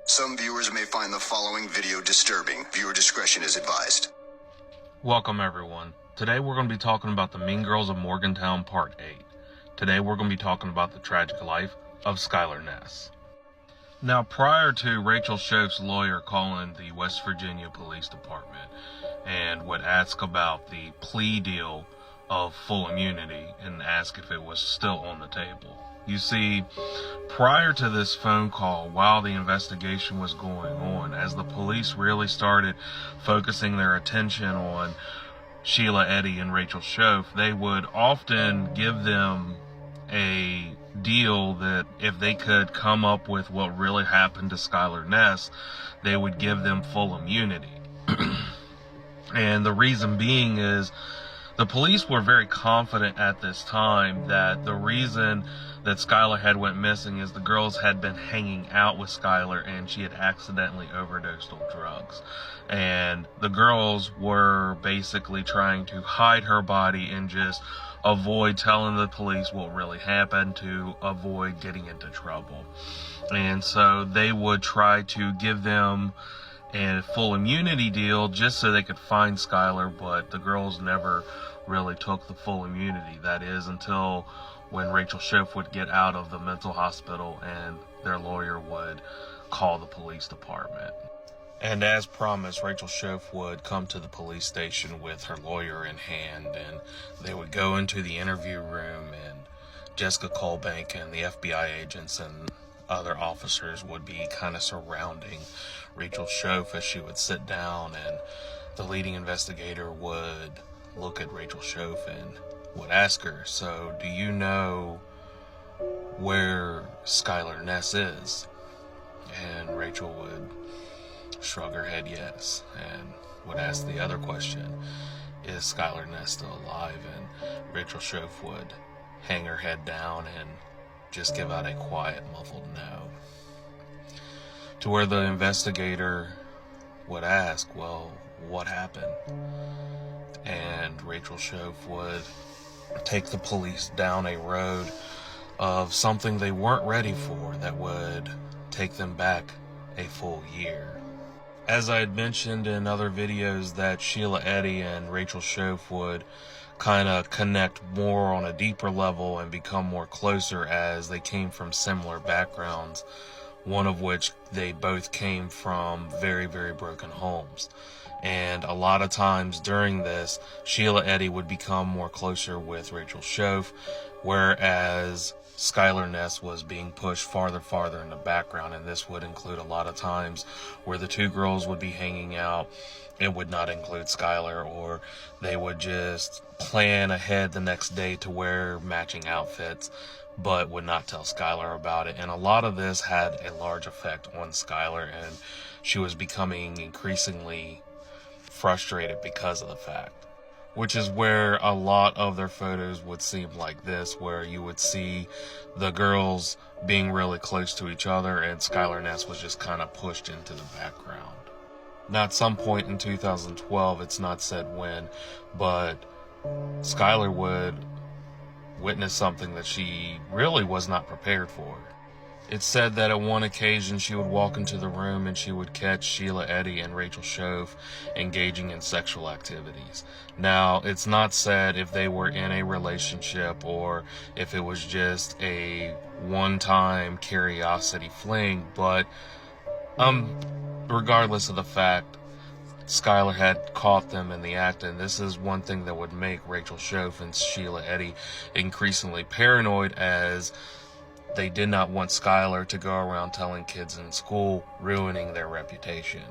Some viewers may find the following video disturbing. Viewer discretion is advised. Welcome everyone. Today we're going to be talking about the Mean Girls of Morgantown Part 8. Today we're going to be talking about the tragic life of Skylar Ness. Now, prior to Rachel Schoaf's lawyer calling the West Virginia Police Department and would ask about the plea deal of full immunity and ask if it was still on the table. You see, prior to this phone call, while the investigation was going on, as the police really started focusing their attention on Sheila Eddy and Rachel Schoaf, they would often give them a deal that if they could come up with what really happened to Skylar Ness, they would give them full immunity. And the reason being is the police were very confident at this time that the reason that Skylar had went missing is the girls had been hanging out with Skylar and she had accidentally overdosed on drugs. And the girls were basically trying to hide her body and just avoid telling the police what really happened to avoid getting into trouble. And so they would try to give them a full immunity deal just so they could find Skylar, but the girls never really took the full immunity. That is until when Rachel Schoaf would get out of the mental hospital and their lawyer would call the police department. And as promised, Rachel Schoaf would come to the police station with her lawyer in hand, and they would go into the interview room, and Jessica Colbank and the FBI agents and other officers would be kind of surrounding Rachel Schoaf as she would sit down, and the leading investigator would look at Rachel Schoaf and would ask her, "So do you know where Skylar Ness is?" And Rachel would shrug her head yes, and would ask the other question, "Is Skylar Ness still alive?" And Rachel Schoaf would hang her head down and just give out a quiet, muffled no. To where the investigator would ask, "Well, what happened?" And Rachel Schoaf would take the police down a road of something they weren't ready for that would take them back a full year. As I had mentioned in other videos, that Sheila Eddy and Rachel Schoaf would kind of connect more on a deeper level and become more closer as they came from similar backgrounds, one of which they both came from very, very broken homes. And a lot of times during this, Sheila Eddy would become more closer with Rachel Schoaf, whereas Skylar Ness was being pushed farther in the background. And this would include a lot of times where the two girls would be hanging out. It would not include Skylar, or they would just plan ahead the next day to wear matching outfits, but would not tell Skylar about it. And a lot of this had a large effect on Skylar, and she was becoming increasingly frustrated because of the fact, which is where a lot of their photos would seem like this, where you would see the girls being really close to each other and Skylar Ness was just kind of pushed into the background. Now, at some point in 2012, it's not said when, but Skylar would witness something that she really was not prepared for. It's said that at one occasion she would walk into the room and she would catch Sheila Eddy and Rachel Schoaf engaging in sexual activities. Now, it's not said if they were in a relationship or if it was just a one-time curiosity fling, but regardless of the fact, Skylar had caught them in the act, and this is one thing that would make Rachel Schoaf and Sheila Eddy increasingly paranoid, as they did not want Skylar to go around telling kids in school, ruining their reputation.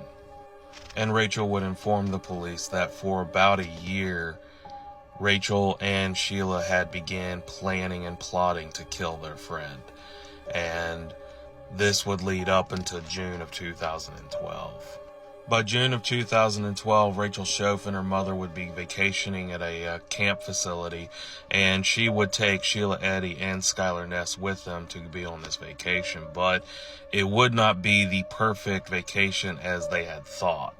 And Rachel would inform the police that for about a year, Rachel and Sheila had began planning and plotting to kill their friend. And this would lead up until June of 2012. By June of 2012, Rachel Schoaf and her mother would be vacationing at a camp facility, and she would take Sheila Eddy and Skylar Ness with them to be on this vacation, but it would not be the perfect vacation as they had thought.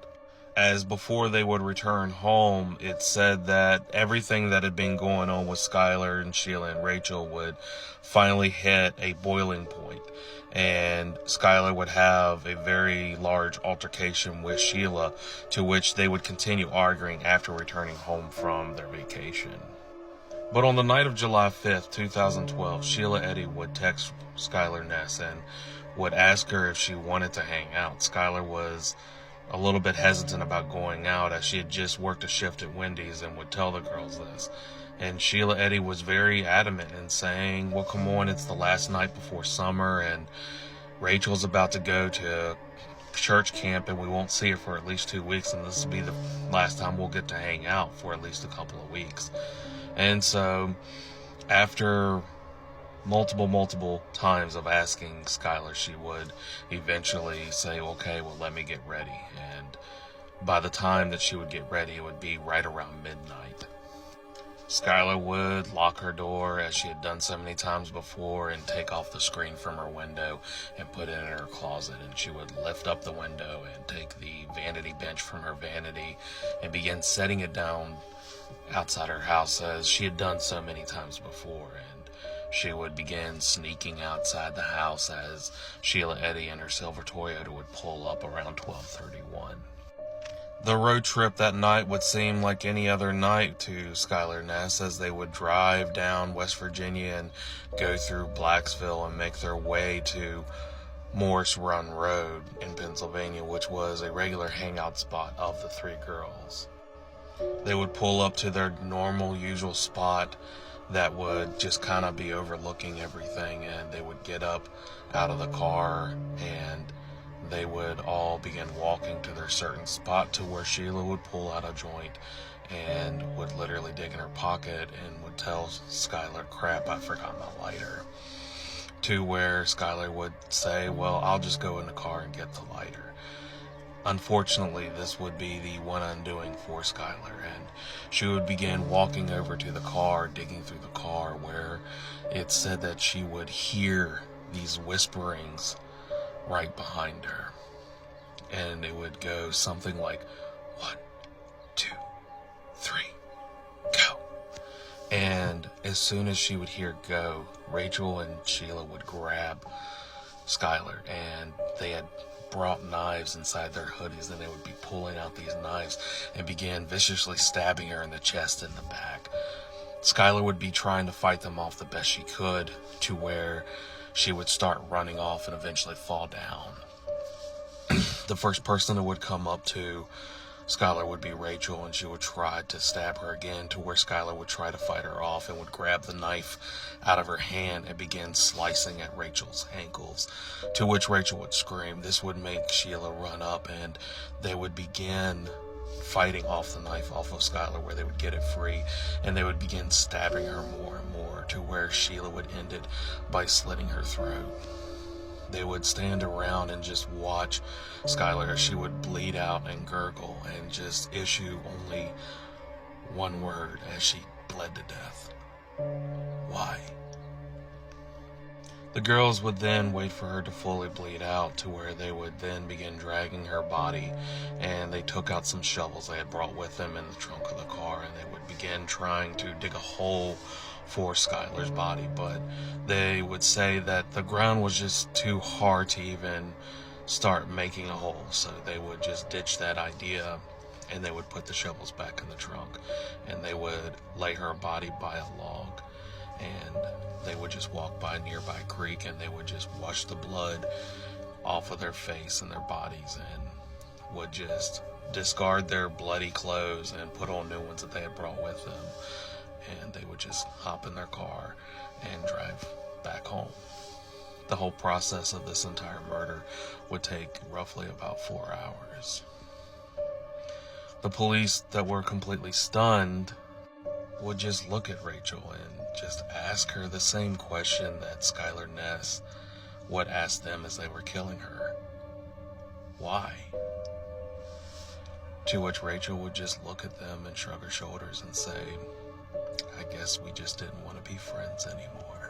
As before they would return home, it said that everything that had been going on with Skylar and Sheila and Rachel would finally hit a boiling point. and Skylar would have a very large altercation with Sheila, to which they would continue arguing after returning home from their vacation. But on the night of July 5th, 2012, Sheila Eddy would text Skylar Ness and would ask her if she wanted to hang out. Skylar was a little bit hesitant about going out, as she had just worked a shift at Wendy's, and would tell the girls this. And Sheila Eddy was very adamant in saying, well, come on, it's the last night before summer, and Rachel's about to go to church camp, and we won't see her for at least 2 weeks, and this will be the last time we'll get to hang out for at least a couple of weeks. And so, after multiple times of asking Skylar, she would eventually say, okay, well, let me get ready. And by the time that she would get ready, it would be right around midnight. Skylar would lock her door, as she had done so many times before, and take off the screen from her window and put it in her closet. And she would lift up the window and take the vanity bench from her vanity and begin setting it down outside her house, as she had done so many times before. And she would begin sneaking outside the house as Sheila Eddy and her silver Toyota would pull up around 12:31. The road trip that night would seem like any other night to Skylar Ness, as they would drive down West Virginia and go through Blacksville and make their way to Morris Run Road in Pennsylvania, which was a regular hangout spot of the three girls. They would pull up to their normal, usual spot that would just kind of be overlooking everything, and they would get up out of the car and they would all begin walking to their certain spot, to where Sheila would pull out a joint and would literally dig in her pocket and would tell Skylar, crap, I forgot my lighter. To where Skylar would say, well, I'll just go in the car and get the lighter. Unfortunately, this would be the one undoing for Skylar, and she would begin walking over to the car, digging through the car, where it said that she would hear these whisperings right behind her. And it would go something like, 1, 2, 3, go. And as soon as she would hear go, Rachel and Sheila would grab Skylar, and they had brought knives inside their hoodies, and they would be pulling out these knives and began viciously stabbing her in the chest and the back. Skylar would be trying to fight them off the best she could, to where she would start running off and eventually fall down. The first person that would come up to Skylar would be Rachel, and she would try to stab her again, to where Skylar would try to fight her off and would grab the knife out of her hand and begin slicing at Rachel's ankles, to which Rachel would scream. This would make Sheila run up, and they would begin fighting off the knife off of Skylar, where they would get it free, and they would begin stabbing her more and more, to where Sheila would end it by slitting her throat. They would stand around and just watch Skylar as she would bleed out and gurgle and just issue only one word as she bled to death. Why? The girls would then wait for her to fully bleed out, to where they would then begin dragging her body, and they took out some shovels they had brought with them in the trunk of the car, and they would begin trying to dig a hole for Skylar's body. But they would say that the ground was just too hard to even start making a hole, so they would just ditch that idea, and they would put the shovels back in the trunk, and they would lay her body by a log, and they would just walk by a nearby creek, and they would just wash the blood off of their face and their bodies, and would just discard their bloody clothes and put on new ones that they had brought with them, and they would just hop in their car and drive back home. The whole process of this entire murder would take roughly about 4 hours. The police, that were completely stunned, would just look at Rachel and just ask her the same question that Skylar Ness would ask them as they were killing her. Why? To which Rachel would just look at them and shrug her shoulders and say, I guess we just didn't want to be friends anymore.